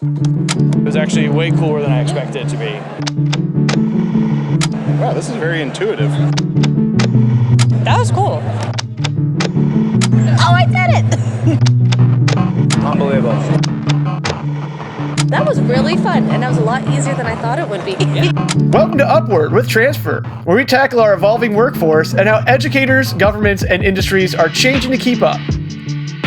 It was actually way cooler than I expected it to be. Wow, this is very intuitive. That was cool. Oh, I did it! Unbelievable. That was really fun, and that was a lot easier than I thought it would be. Welcome to Upward with Transfer, where we tackle our evolving workforce and how educators, governments, and industries are changing to keep up.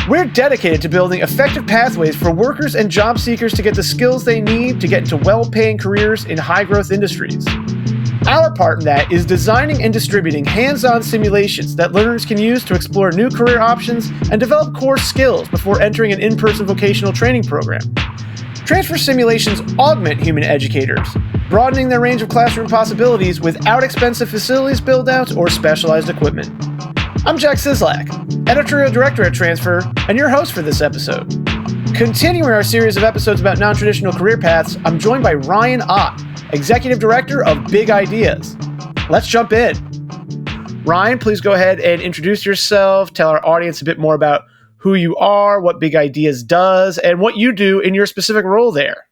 We're dedicated to building effective pathways for workers and job seekers to get the skills they need to get into well-paying careers in high-growth industries. Our part in that is designing and distributing hands-on simulations that learners can use to explore new career options and develop core skills before entering an in-person vocational training program. Transfer simulations augment human educators, broadening their range of classroom possibilities without expensive facilities build-outs or specialized equipment. I'm Jack Sislak, editorial director at Transfer, and your host for this episode. Continuing our series of episodes about non-traditional career paths, I'm joined by Ryan Ott, executive director of Big Ideas. Let's jump in. Ryan, please go ahead and introduce yourself, tell our audience a bit more about who you are, what Big Ideas does, and what you do in your specific role there.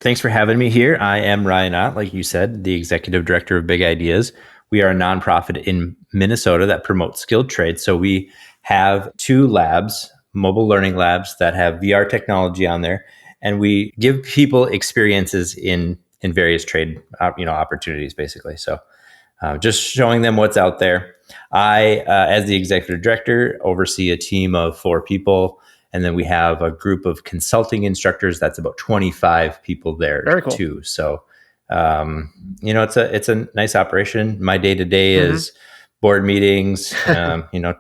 Thanks for having me here. I am Ryan Ott, like you said, the executive director of Big Ideas. We are a nonprofit in Minnesota that promotes skilled trades. So we have 2 labs, mobile learning labs that have VR technology on there, and we give people experiences in various trade opportunities, basically. So just showing them what's out there. I, as the executive director, oversee a team of 4 people, and then we have a group of consulting instructors. That's about 25 people there. Very cool. Too. So, it's a nice operation. My day to day is board meetings,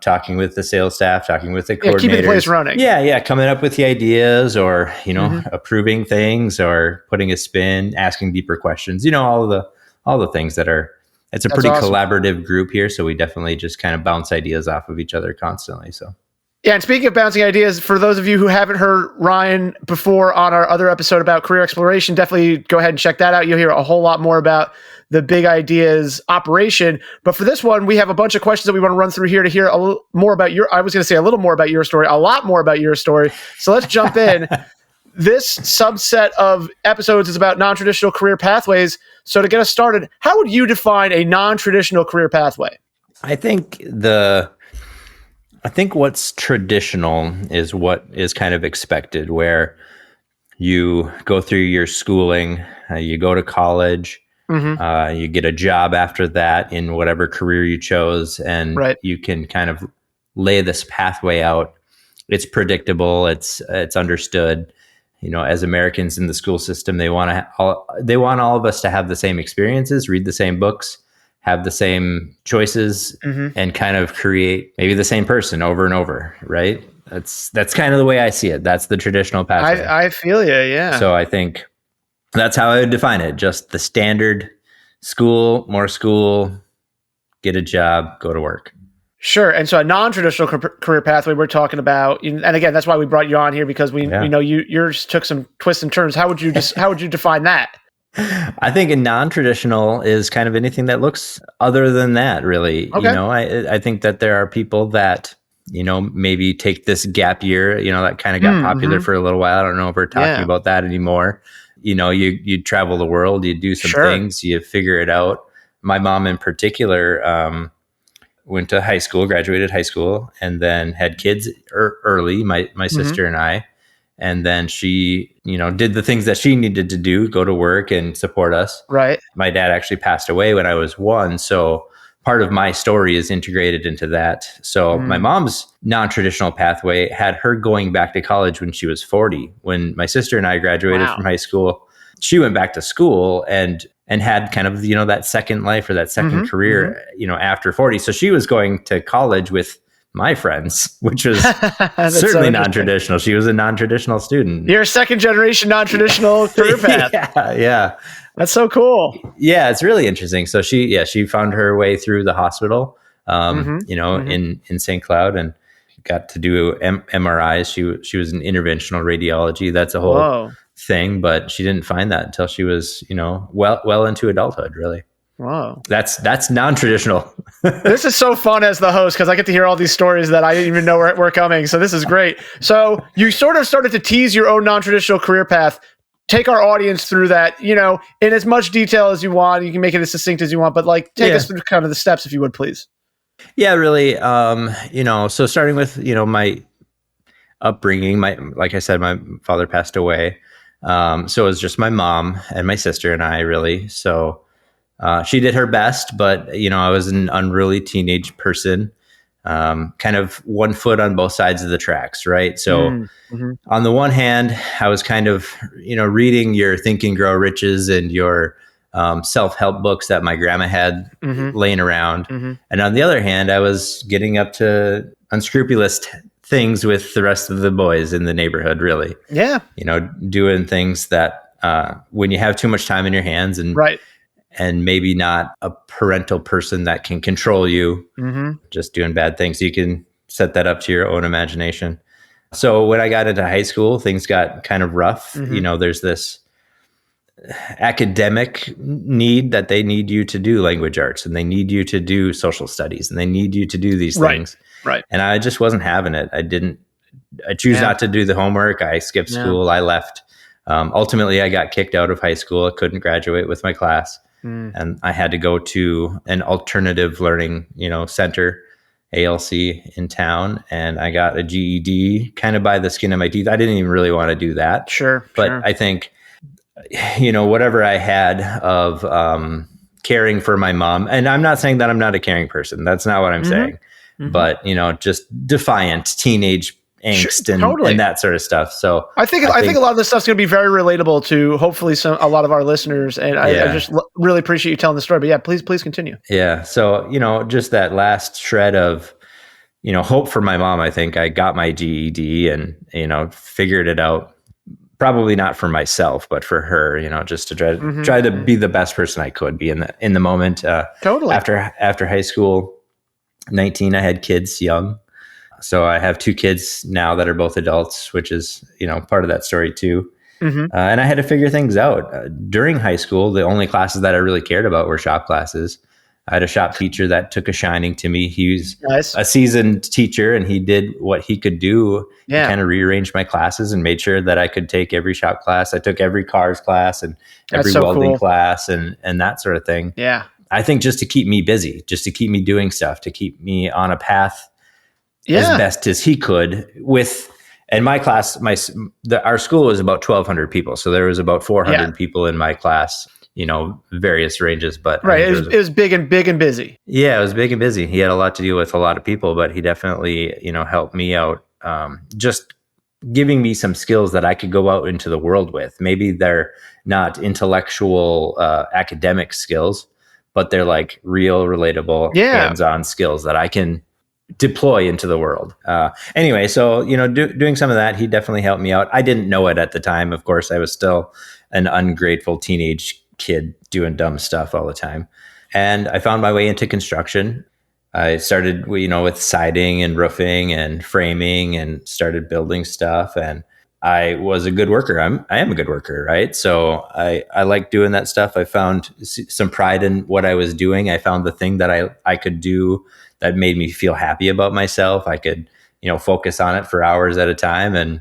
talking with the sales staff, talking with the coordinators. Keeping the place running. Yeah, coming up with the ideas, or approving things, or putting a spin, asking deeper questions. All the things that are. It's a pretty awesome collaborative group here, so we definitely just kind of bounce ideas off of each other constantly. So. Yeah, and speaking of bouncing ideas, for those of you who haven't heard Ryan before on our other episode about career exploration, definitely go ahead and check that out. You'll hear a whole lot more about the Big Ideas operation. But for this one, we have a bunch of questions that we want to run through here to hear a little more about your story, a lot more about your story. So let's jump in. This subset of episodes is about non-traditional career pathways. So to get us started, how would you define a non-traditional career pathway? I think what's traditional is what is kind of expected, where you go through your schooling, you go to college, you get a job after that in whatever career you chose, and you can kind of lay this pathway out. It's predictable. It's understood. As Americans in the school system, they want all of us to have the same experiences, read the same books, have the same choices, and kind of create maybe the same person over and over, right? That's kind of the way I see it. That's the traditional pathway. I feel you, yeah. So I think that's how I would define it. Just the standard more school, get a job, go to work. Sure. And so a non-traditional career pathway we're talking about, and again, that's why we brought you on here, because we know yours took some twists and turns. How would you define that? I think a non-traditional is kind of anything that looks other than that, really. Okay. I think that there are people that, maybe take this gap year, that kind of got popular for a little while. I don't know if we're talking about that anymore. You travel the world, you do some things, you figure it out. My mom in particular, went to high school, graduated high school, and then had kids early, my sister and I. And then she, did the things that she needed to do, go to work and support us. Right. My dad actually passed away when I was 1. So part of my story is integrated into that. So my mom's non-traditional pathway had her going back to college when she was 40. When my sister and I graduated from high school, she went back to school and had kind of, that second life or that second career, after 40. So she was going to college with my friends, which was certainly non-traditional. She was a non-traditional student. You're a second generation non-traditional career path. Yeah. That's so cool. Yeah, it's really interesting. So she found her way through the hospital, in St. Cloud, and got to do MRIs. She was in interventional radiology. That's a whole thing, but she didn't find that until she was, well into adulthood, really. Wow. That's non-traditional. This is so fun as the host, because I get to hear all these stories that I didn't even know were coming. So this is great. So you sort of started to tease your own non-traditional career path. take our audience through that, in as much detail as you want. You can make it as succinct as you want, but like take us through kind of the steps, if you would, please. Yeah, really. So starting with, my upbringing, like I said, my father passed away. So it was just my mom and my sister and I, really. So she did her best, but, I was an unruly teenage person, kind of one foot on both sides of the tracks, right? So on the one hand, I was kind of, reading your Think and Grow Riches and your self-help books that my grandma had laying around. And on the other hand, I was getting up to unscrupulous things with the rest of the boys in the neighborhood, really. Yeah. Doing things that when you have too much time in your hands and maybe not a parental person that can control you, just doing bad things, you can set that up to your own imagination. So when I got into high school, things got kind of rough. There's this academic need that they need you to do language arts, and they need you to do social studies, and they need you to do these things. Right. And I just wasn't having it. I choose not to do the homework. I skipped school. I left. Ultimately, I got kicked out of high school. I couldn't graduate with my class. And I had to go to an alternative learning, center, ALC in town. And I got a GED kind of by the skin of my teeth. I didn't even really want to do that. But I think, whatever I had of caring for my mom, and I'm not saying that I'm not a caring person. That's not what I'm saying. But, just defiant teenage angst and that sort of stuff. So I think a lot of this stuff's going to be very relatable to hopefully a lot of our listeners. And I just really appreciate you telling the story. But yeah, please continue. Yeah. So, just that last shred of, hope for my mom. I think I got my GED and, figured it out. Probably not for myself, but for her, just to try to be the best person I could be in the moment. Totally. After high school, 19, I had kids young. So I have 2 kids now that are both adults, which is, part of that story too. And I had to figure things out. During high school, the only classes that I really cared about were shop classes. I had a shop teacher that took a shining to me. He was a seasoned teacher, and he did what he could do to kind of rearrange my classes and made sure that I could take every shop class. I took every cars class and every welding class and that sort of thing. Yeah. I think just to keep me busy, just to keep me doing stuff, to keep me on a path as best as he could and my class, our school was about 1,200 people. So there was about 400 people in my class, various ranges, but it was big and busy. Yeah, it was big and busy. He had a lot to do with a lot of people, but he definitely, helped me out. Just giving me some skills that I could go out into the world with. Maybe they're not intellectual, academic skills, but they're like real, relatable, hands-on skills that I can deploy into the world. Anyway, so, doing some of that, he definitely helped me out. I didn't know it at the time. Of course, I was still an ungrateful teenage kid doing dumb stuff all the time. And I found my way into construction. I started, with siding and roofing and framing and started building stuff. And I was a good worker. I am a good worker, right? So I like doing that stuff. I found some pride in what I was doing. I found the thing that I could do that made me feel happy about myself. I could, focus on it for hours at a time. And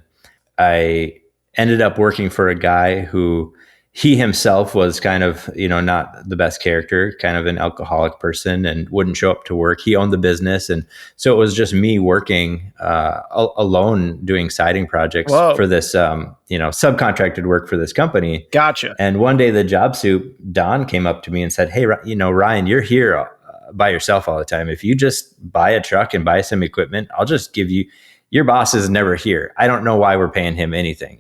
I ended up working for a guy who he himself was kind of, not the best character, kind of an alcoholic person and wouldn't show up to work. He owned the business. And so it was just me working alone doing siding projects for this, subcontracted work for this company. Gotcha. And one day the job soup, Don, came up to me and said, "Hey, Ryan, you're here by yourself all the time. If you just buy a truck and buy some equipment, I'll just give you, your boss is never here. I don't know why we're paying him anything,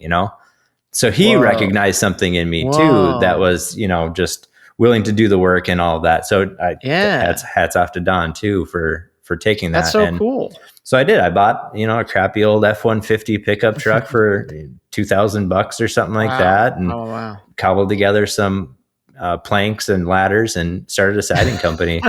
So he recognized something in me too, that was, just willing to do the work and all of that. So hats off to Don too for taking that. That's so cool. So I did. I bought, a crappy old F-150 pickup truck for $2,000 or something like that, and cobbled together some planks and ladders and started a siding company.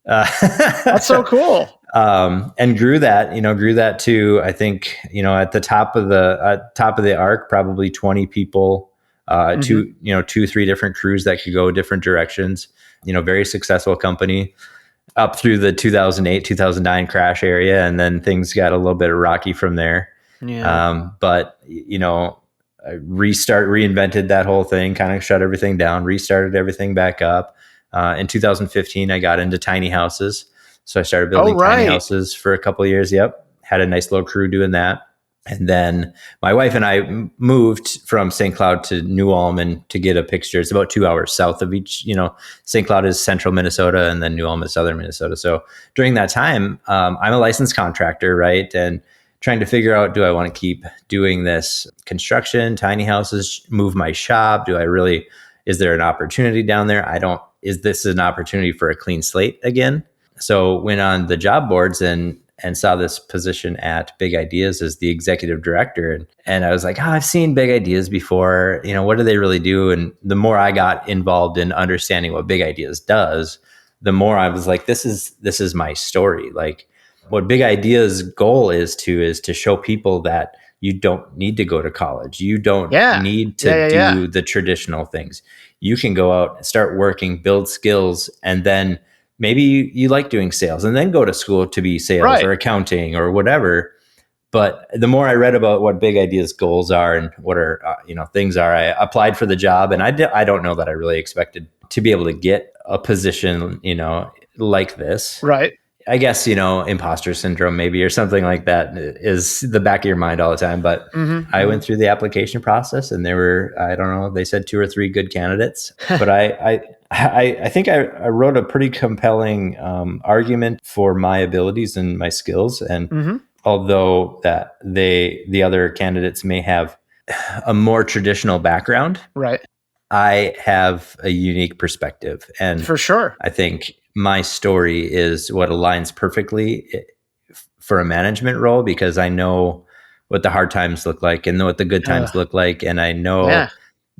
That's so cool. And grew that to, I think, at the top of the arc, probably 20 people, 2-3 different crews that could go different directions, very successful company up through the 2008, 2009 crash area. And then things got a little bit rocky from there. Yeah. But, reinvented that whole thing, kind of shut everything down, restarted everything back up. In 2015, I got into tiny houses. So I started building tiny houses for a couple of years. Yep. Had a nice little crew doing that. And then my wife and I moved from St. Cloud to New Ulm to get a picture. It's about 2 hours south of each, St. Cloud is central Minnesota and then New Ulm is southern Minnesota. So during that time, I'm a licensed contractor, right? And trying to figure out, do I want to keep doing this construction, tiny houses, move my shop? Is there an opportunity down there? Is this an opportunity for a clean slate again? So went on the job boards and saw this position at Big Ideas as the executive director. And I was like, I've seen Big Ideas before. What do they really do? And the more I got involved in understanding what Big Ideas does, the more I was like, this is my story. Like what Big Ideas' goal is to show people that you don't need to go to college. You don't need to do the traditional things. You can go out, start working, build skills, and then maybe you like doing sales and then go to school to be sales or accounting or whatever. But the more I read about what Big Ideas goals are and what are, things are, I applied for the job, and I don't know that I really expected to be able to get a position, like this. Right. I guess, imposter syndrome maybe, or something like that is the back of your mind all the time. But I went through the application process and there were, I don't know, they said 2 or 3 good candidates, but I think I wrote a pretty compelling argument for my abilities and my skills. And although that the other candidates may have a more traditional background, right, I have a unique perspective. And for sure, I think my story is what aligns perfectly for a management role, because I know what the hard times look like and know what the good times look like. And I know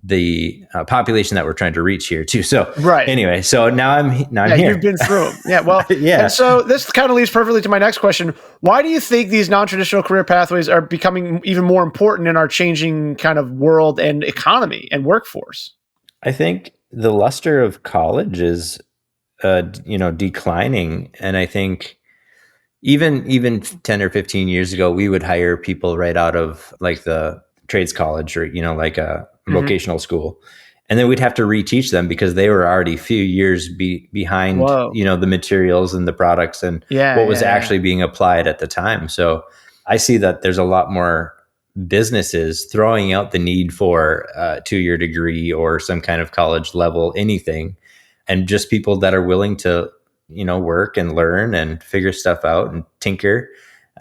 the population that we're trying to reach here too. So anyway, so now I'm here. You've been through them. Yeah. Well, and so this kind of leads perfectly to my next question. Why do you think these non-traditional career pathways are becoming even more important in our changing kind of world and economy and workforce? I think the luster of college is, declining. And I think even 10 or 15 years ago, we would hire people right out of like the trades college or, like a vocational school. And then we'd have to reteach them because they were already a few years behind, the materials and the products and what was actually being applied at the time. So I see that there's a lot more businesses throwing out the need for a 2-year degree or some kind of college level, anything, and just people that are willing to, work and learn and figure stuff out and tinker.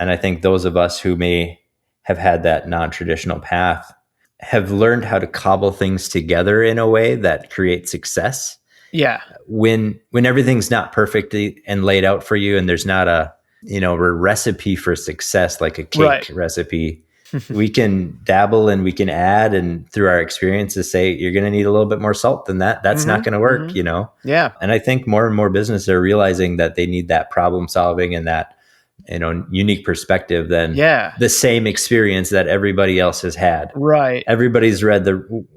And I think those of us who may have had that non-traditional path have learned how to cobble things together in a way that creates success. Yeah. When everything's not perfectly and laid out for you and there's not a recipe for success, like a cake recipe, we can dabble and we can add, and through our experiences say, you're going to need a little bit more salt than that. That's not going to work, Yeah. And I think more and more businesses are realizing that they need that problem solving and that, unique perspective than the same experience that everybody else has had. Right. Everybody's read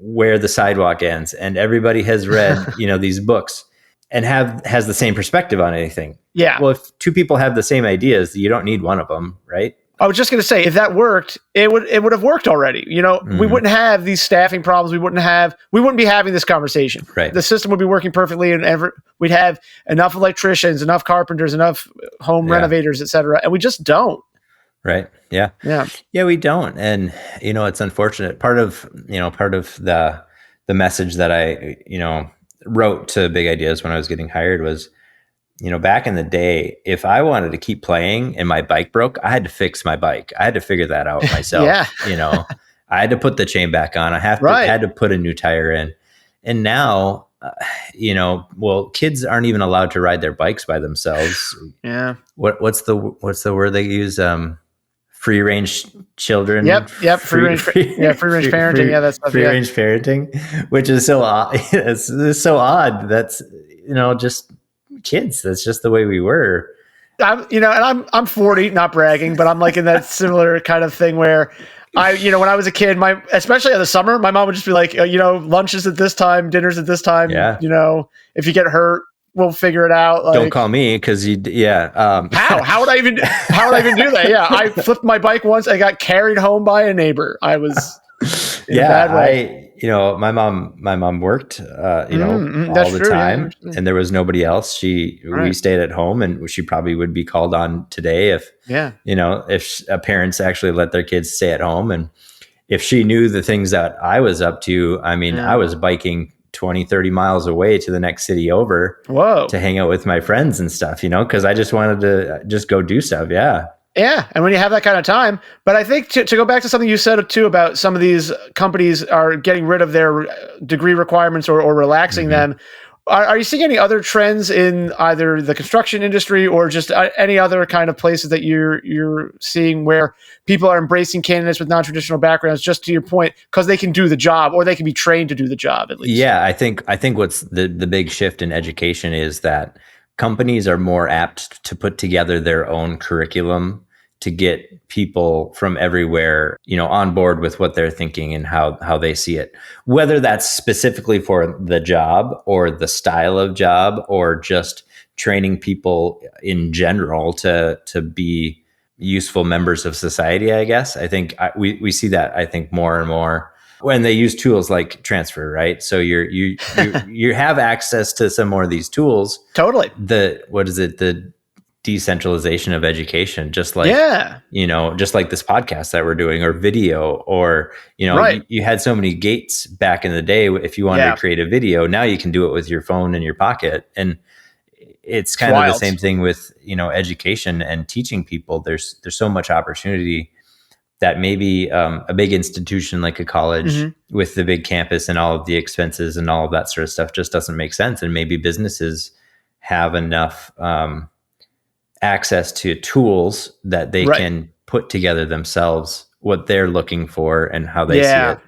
Where the Sidewalk Ends, and everybody has read, these books and has the same perspective on anything. Yeah. Well, if 2 people have the same ideas, you don't need one of them, right? I was just going to say, if that worked, it would have worked already. We wouldn't have these staffing problems. We wouldn't be having this conversation. Right. The system would be working perfectly, and we'd have enough electricians, enough carpenters, enough home renovators, et cetera. And we just don't. Right. Yeah. Yeah. Yeah, we don't. And, it's unfortunate. Part of the message that I, wrote to Big Ideas when I was getting hired was, back in the day, if I wanted to keep playing and my bike broke, I had to fix my bike. I had to figure that out myself. I had to put the chain back on. I had to put a new tire in. And now, kids aren't even allowed to ride their bikes by themselves. Yeah. What's the word they use? Free range children. Yep. Free range parenting. Yeah, that's free range parenting, which is so odd. It's so odd. That's just kids. That's just the way we were. I'm 40, not bragging, but I'm like in that similar kind of thing where when I was a kid, especially in the summer, my mom would just be like, lunches at this time, dinners at this time. Yeah. If you get hurt, we'll figure it out. Like, don't call me because how would I even do that? Yeah. I flipped my bike once. I got carried home by a neighbor. I was in a bad way. My mom worked, all That's the true. Yeah, time, and there was nobody else. We right. stayed at home, and she probably would be called on today if, Yeah. if parents actually let their kids stay at home. And if she knew the things that I was up to, I mean, Yeah. I was biking 20, 30 miles away to the next city over Whoa. to hang out with my friends and stuff, because I just wanted to just go do stuff. Yeah. Yeah, and when you have that kind of time, but I think to go back to something you said too about some of these companies are getting rid of their degree requirements or relaxing them. Are you seeing any other trends in either the construction industry or just any other kind of places that you're seeing where people are embracing candidates with non-traditional backgrounds, just to your point, because they can do the job or they can be trained to do the job at least? Yeah, I think what's the big shift in education is that companies are more apt to put together their own curriculum to get people from everywhere, on board with what they're thinking and how they see it. Whether that's specifically for the job or the style of job or just training people in general to be useful members of society, I guess. I think we see that, I think, more and more when they use tools like transfer, right? So you have access to some more of these tools. Totally. The decentralization of education, just like, just like this podcast that we're doing, or video, or, Right. you had so many gates back in the day. If you wanted to create a video, now you can do it with your phone in your pocket. And it's kind of the same thing with, education and teaching people. There's so much opportunity that maybe a big institution like a college with the big campus and all of the expenses and all of that sort of stuff just doesn't make sense. And maybe businesses have enough access to tools that they can put together themselves what they're looking for and how they see it.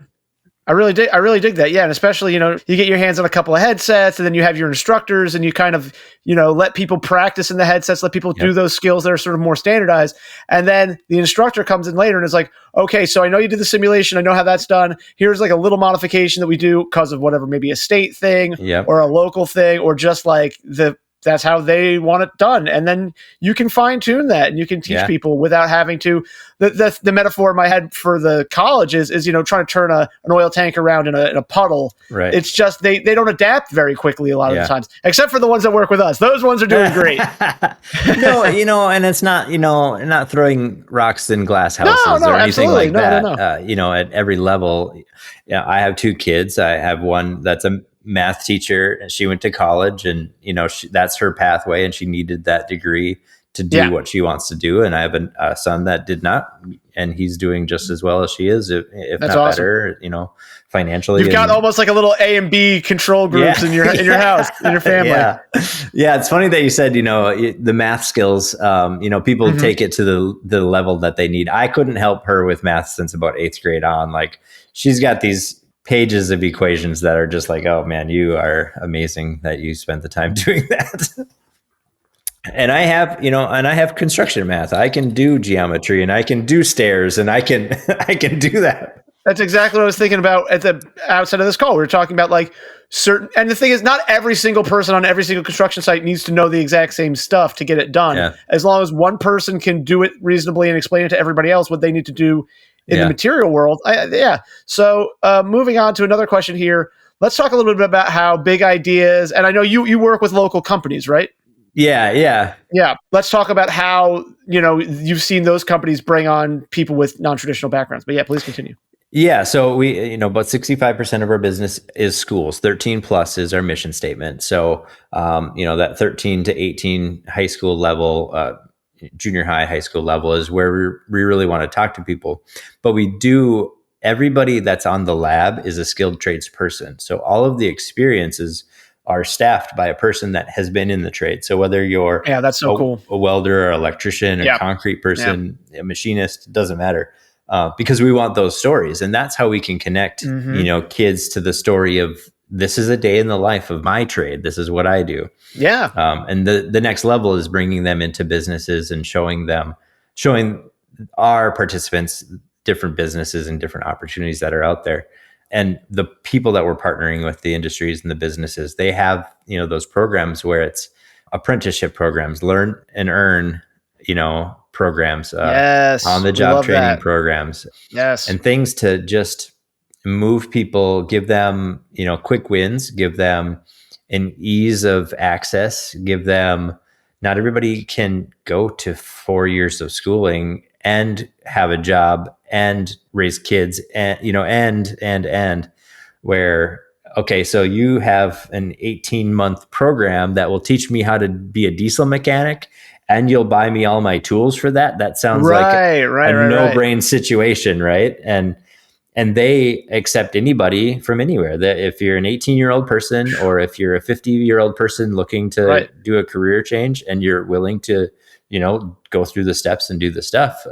I really dig that. Yeah. And especially, you get your hands on a couple of headsets and then you have your instructors and you kind of, let people practice in the headsets, let people do those skills that are sort of more standardized. And then the instructor comes in later and is like, okay, so I know you did the simulation. I know how that's done. Here's like a little modification that we do because of whatever, maybe a state thing or a local thing, or just like that's how they want it done. And then you can fine tune that and you can teach people without having to, the metaphor in my head for the college is trying to turn an oil tank around in a puddle. Right. It's just, they don't adapt very quickly a lot of the times, except for the ones that work with us. Those ones are doing great. No, and it's not, not throwing rocks in glass houses or anything like that. No. At every level. Yeah. I have two kids. I have one that's a math teacher, and she went to college, and that's her pathway, and she needed that degree to do what she wants to do. And I have a son that did not, and he's doing just as well as she is, if not better, financially. You've got almost like a little A and B control groups in your house, in your family. Yeah. It's funny that you said, the math skills, people take it to the level that they need. I couldn't help her with math since about 8th grade on. Like, she's got these pages of equations that are just like, oh man, you are amazing that you spent the time doing that. And I have construction math. I can do geometry and I can do stairs and I can do that. That's exactly what I was thinking about at the outset of this call. We were talking about like certain, and the thing is, not every single person on every single construction site needs to know the exact same stuff to get it done. Yeah. As long as one person can do it reasonably and explain it to everybody else what they need to do in the material world. So moving on to another question here. Let's talk a little bit about how big ideas, and I know you work with local companies, right? Yeah. Let's talk about how, you've seen those companies bring on people with non-traditional backgrounds. But please continue. Yeah. So we, about 65% of our business is schools. 13 plus is our mission statement. So, that 13 to 18 high school level, junior high school level is where we really want to talk to people. But everybody that's on the lab is a skilled trades person. So all of the experiences are staffed by a person that has been in the trade. So whether you're that's so cool. A welder or electrician or concrete person, a machinist, doesn't matter. Because we want those stories. And that's how we can connect, kids to the story of, this is a day in the life of my trade. This is what I do. Yeah. And the next level is bringing them into businesses and showing our participants different businesses and different opportunities that are out there. And the people that we're partnering with, the industries and the businesses, they have, those programs where it's apprenticeship programs, learn and earn, programs, on the job training programs. Yes. And things to just move people, give them, quick wins, give them an ease of access, give them, not everybody can go to 4 years of schooling and have a job and raise kids and, and where, okay, so you have an 18-month program that will teach me how to be a diesel mechanic and you'll buy me all my tools for that. That sounds like a no-brain situation, right? And they accept anybody from anywhere. That if you're an 18-year-old person or if you're a 50-year-old person looking to do a career change and you're willing to, go through the steps and do the stuff,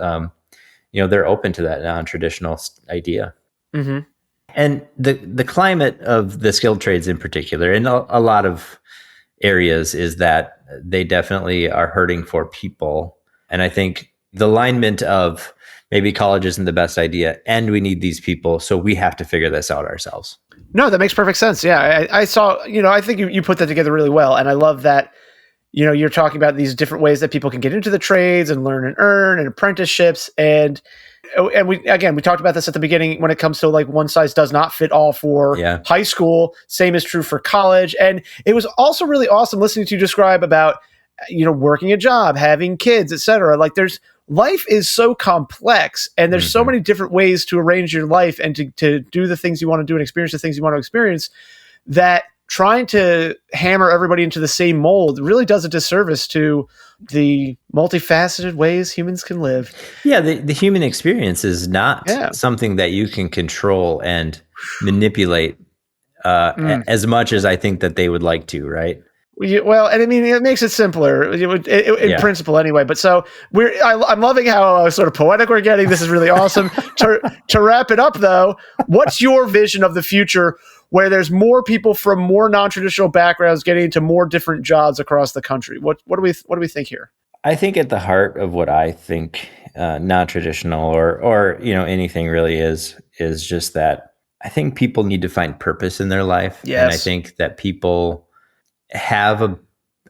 they're open to that non-traditional idea. Mm-hmm. And the climate of the skilled trades in particular, in a lot of areas, is that they definitely are hurting for people. And I think the alignment of maybe college isn't the best idea and we need these people, so we have to figure this out ourselves. No, that makes perfect sense. Yeah, I saw, I think you put that together really well. And I love that, you're talking about these different ways that people can get into the trades and learn and earn and apprenticeships. And we talked about this at the beginning when it comes to like one size does not fit all for high school. Same is true for college. And it was also really awesome listening to you describe about, working a job, having kids, etc. Like life is so complex and there's so many different ways to arrange your life and to do the things you want to do and experience the things you want to experience, that trying to hammer everybody into the same mold really does a disservice to the multifaceted ways humans can live. Yeah, the human experience is not something that you can control and manipulate as much as I think that they would like to, right? Well, and I mean, it makes it simpler in principle anyway. But so I'm loving how sort of poetic we're getting. This is really awesome. To wrap it up, though, what's your vision of the future where there's more people from more non-traditional backgrounds getting into more different jobs across the country? What do we think here? I think at the heart of what I think non-traditional or anything really is just that I think people need to find purpose in their life. Yes. And I think that people have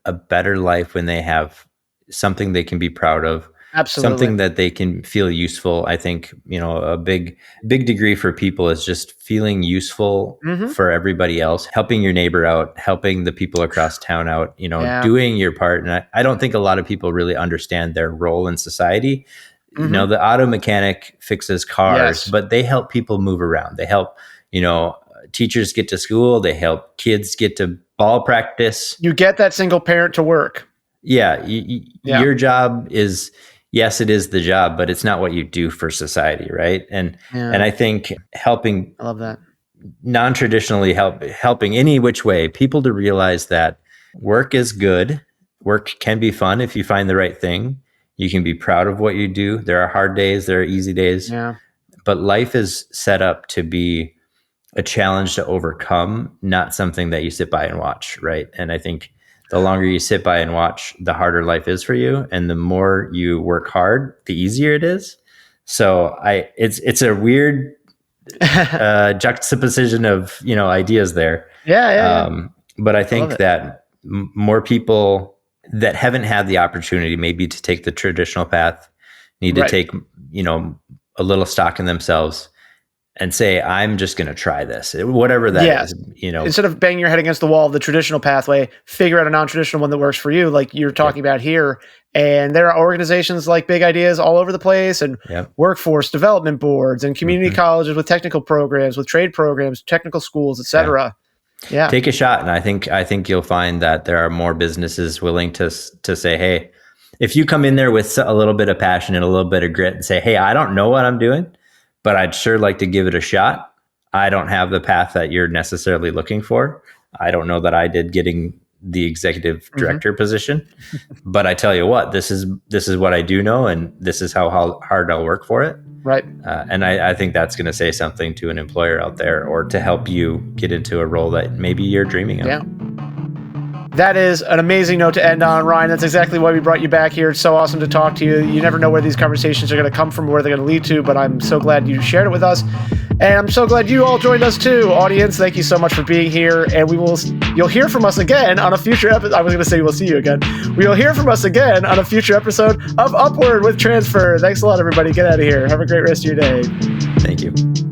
a better life when they have something they can be proud of. Absolutely. Something that they can feel useful. I think, a big degree for people is just feeling useful for everybody else, helping your neighbor out, helping the people across town out, doing your part. And I don't think a lot of people really understand their role in society. The auto mechanic fixes cars, but they help people move around. They help, teachers get to school. They help kids get to ball practice. You get that single parent to work. Yeah. Your job is, yes, it is the job, but it's not what you do for society. Right. And I think helping, I love that, non-traditionally helping any which way people to realize that work is good. Work can be fun if you find the right thing. You can be proud of what you do. There are hard days, there are easy days, but life is set up to be a challenge to overcome, not something that you sit by and watch, right? And I think the longer you sit by and watch, the harder life is for you, and the more you work hard, the easier it is. So it's a weird juxtaposition of ideas there. But I think that more people that haven't had the opportunity maybe to take the traditional path need to take a little stock in themselves and say, I'm just going to try this, whatever that is, Instead of banging your head against the wall of the traditional pathway, figure out a non-traditional one that works for you, like you're talking about here. And there are organizations like Big Ideas all over the place, and workforce development boards and community colleges with technical programs, with trade programs, technical schools, etc. Take a shot. And I think you'll find that there are more businesses willing to say, hey, if you come in there with a little bit of passion and a little bit of grit and say, hey, I don't know what I'm doing, but I'd sure like to give it a shot. I don't have the path that you're necessarily looking for. I don't know that I did getting the executive director position, but I tell you what, this is what I do know, and this is how hard I'll work for it. Right. And I think that's going to say something to an employer out there, or to help you get into a role that maybe you're dreaming of. Yeah. That is an amazing note to end on, Ryan. That's exactly why we brought you back here. It's so awesome to talk to you. You never know where these conversations are going to come from, where they're going to lead to, but I'm so glad you shared it with us. And I'm so glad you all joined us too. Audience, thank you so much for being here. And you'll hear from us again on a future episode. I was going to say we'll see you again. We'll hear from us again on a future episode of Upward with Transfer. Thanks a lot, everybody. Get out of here. Have a great rest of your day. Thank you.